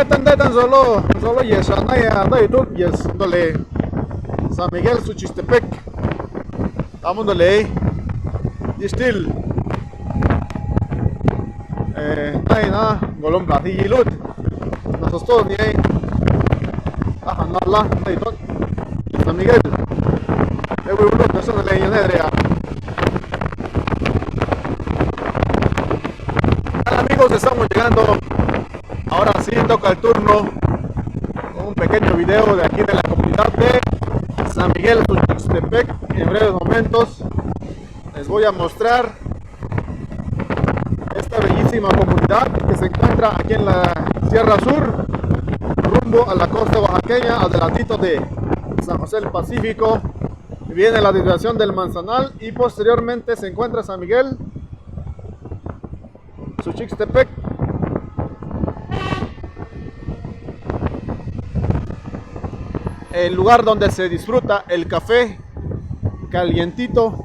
pretende tan solo Yesanaya, no YouTube, Yes, dole San Miguel Suchistepec, vamos dole, y still, na, golom platillo lut, nos todos ni ahí, no hay todo, San Miguel, uno persona le llenedrea. Amigos, estamos llegando. Ahora sí toca el turno con un pequeño video de aquí de la comunidad de San Miguel Tuxtepec. En breves momentos les voy a mostrar esta bellísima comunidad que se encuentra aquí en la Sierra Sur, rumbo a la costa oaxaqueña, adelantito de San José del Pacífico. Viene la desviación del Manzanal y posteriormente se encuentra San Miguel Suchixtepec. El lugar donde se disfruta el café calientito.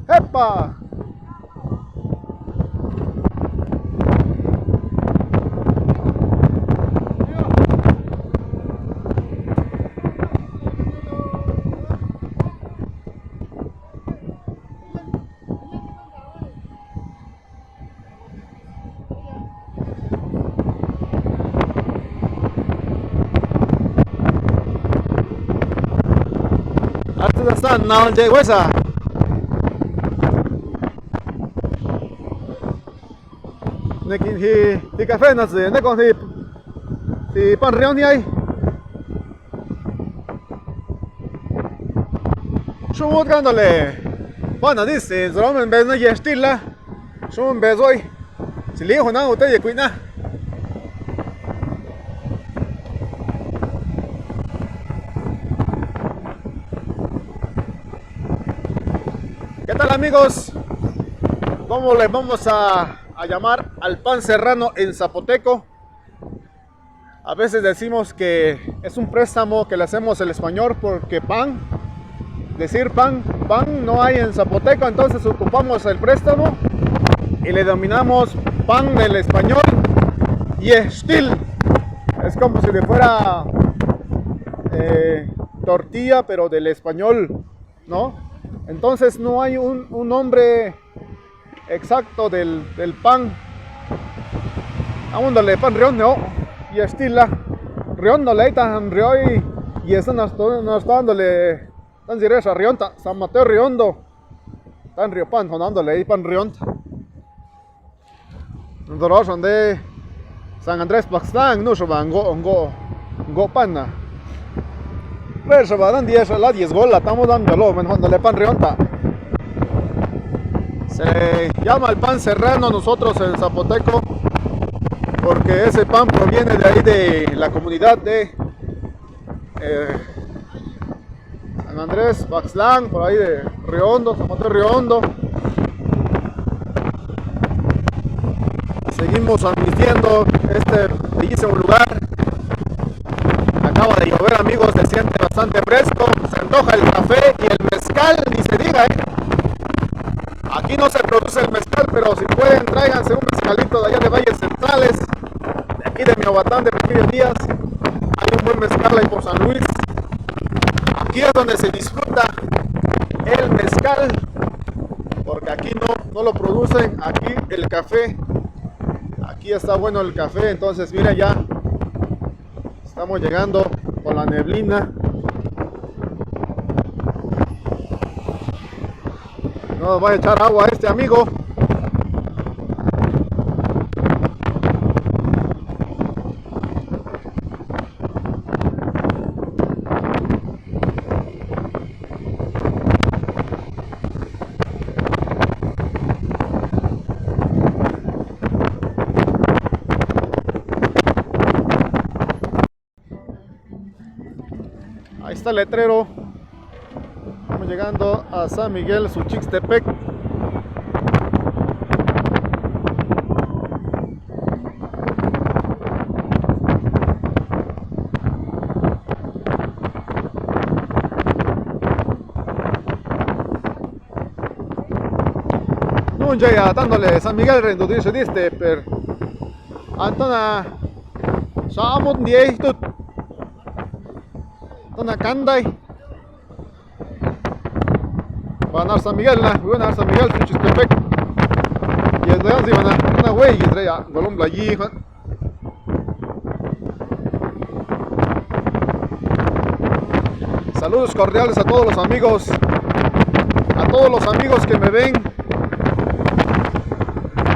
¡Epa! Están na de huesa. Thì cà phê là gì? Nó còn thì pan rion như ấy. Số một cái đó là pan là đi xe rồi mình bây giờ есть stilla. Số mình bây giờ chỉ lấy hồi nào ở đây quên na. ¿Qué tal, amigos? ¿Cómo le vamos a llamar al pan serrano en zapoteco? A veces decimos que es un préstamo que le hacemos el español porque pan, decir pan no hay en zapoteco, entonces ocupamos el préstamo y le denominamos pan del español y estil. Es como si le fuera tortilla pero del español, ¿no? Entonces no hay un nombre exacto del pan. Ándale, pan riondo y estila. Riondo le tan rioi y eso nos está dándole tan siresa rionta. San Mateo riondo. Tan rio pan, dándole pan rionta. Nosotros son de San Andrés Paxtán, no se van go pana. Pero se va dan 10 a la 10 gola, estamos dándolo, dándole pan rionta. Se llama el pan serrano nosotros en zapoteco porque ese pan proviene de ahí de la comunidad de San Andrés Paxlán, por ahí de Riondo, San Mateo Riondo. Seguimos admitiendo este bellísimo lugar. Acaba de llover, amigos, se siente bastante fresco, se antoja el café y el mezcal, ni se diga, Aquí no se produce el mezcal, pero si pueden, tráiganse un mezcalito de allá de Valles Centrales, de aquí de Miahuatlán, de Porfirio Díaz. Hay un buen mezcal ahí por San Luis. Aquí es donde se disfruta el mezcal, porque aquí no lo producen, aquí el café, aquí está bueno el café, entonces mira ya. Estamos llegando con la neblina. No nos va a echar agua a este amigo. Ahí está el letrero. Estamos llegando a San Miguel Suchixtepec. Punjaya dándole San Miguel rendudirse diste per Antona Samut Niei tut Antona Kanday van a San Miguel van a San Miguel Suchistepec y es león si van a una güey y estrella Colombia allí. Saludos cordiales a todos los amigos que me ven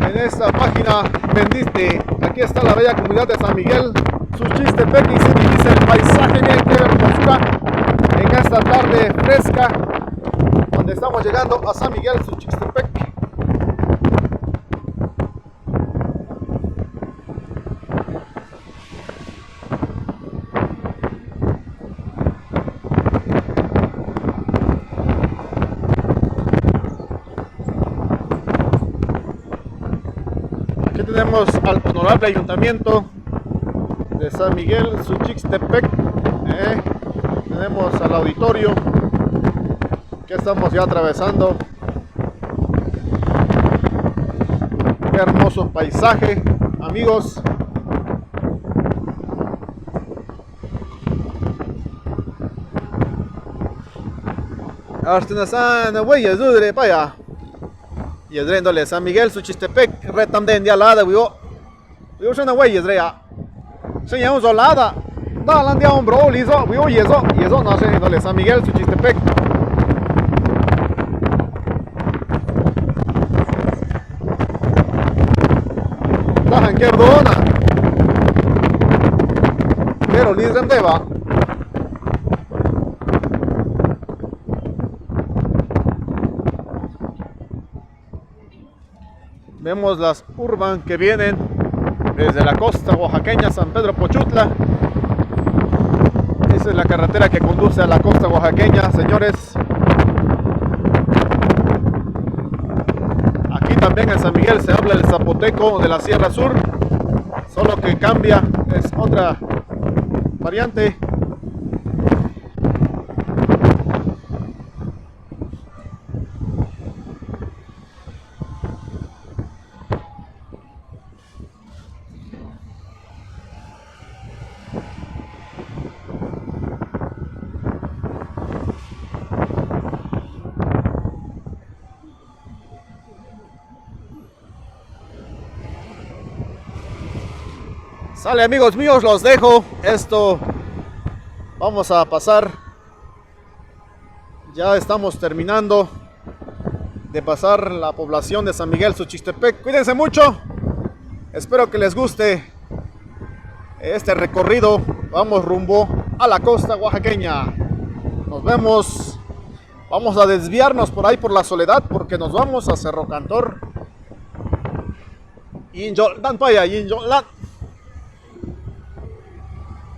en esta página bendiste. Aquí está la bella comunidad de San Miguel Suchistepec y se divisa el paisaje. Miren qué hermosura en esta tarde fresca donde estamos llegando a San Miguel Suchistepec. Aquí tenemos al honorable ayuntamiento de San Miguel Suchistepec. Tenemos al auditorio que estamos ya atravesando. Qué hermoso paisaje, amigos. Hasta San Güeyes Dudre Paya. Y el San Miguel Suchistepec retamden dia lada wiyo sana güeyes rea se llama solada da landia un bro lizo wiyo yeso no sé San Miguel Suchistepec. Da izquierda pero lizem deba. Vemos las urban que vienen desde la costa oaxaqueña, San Pedro Pochutla. Esa es la carretera que conduce a la costa oaxaqueña, señores. Aquí también en San Miguel se habla el zapoteco de la Sierra Sur, solo que cambia, es otra variante. Sale, amigos míos, los dejo. Esto vamos a pasar. Ya estamos terminando de pasar la población de San Miguel Suchistepec. Cuídense mucho. Espero que les guste este recorrido. Vamos rumbo a la costa oaxaqueña. Nos vemos. Vamos a desviarnos por ahí por la Soledad porque nos vamos a Cerro Cantor. Injol dan paya, Injol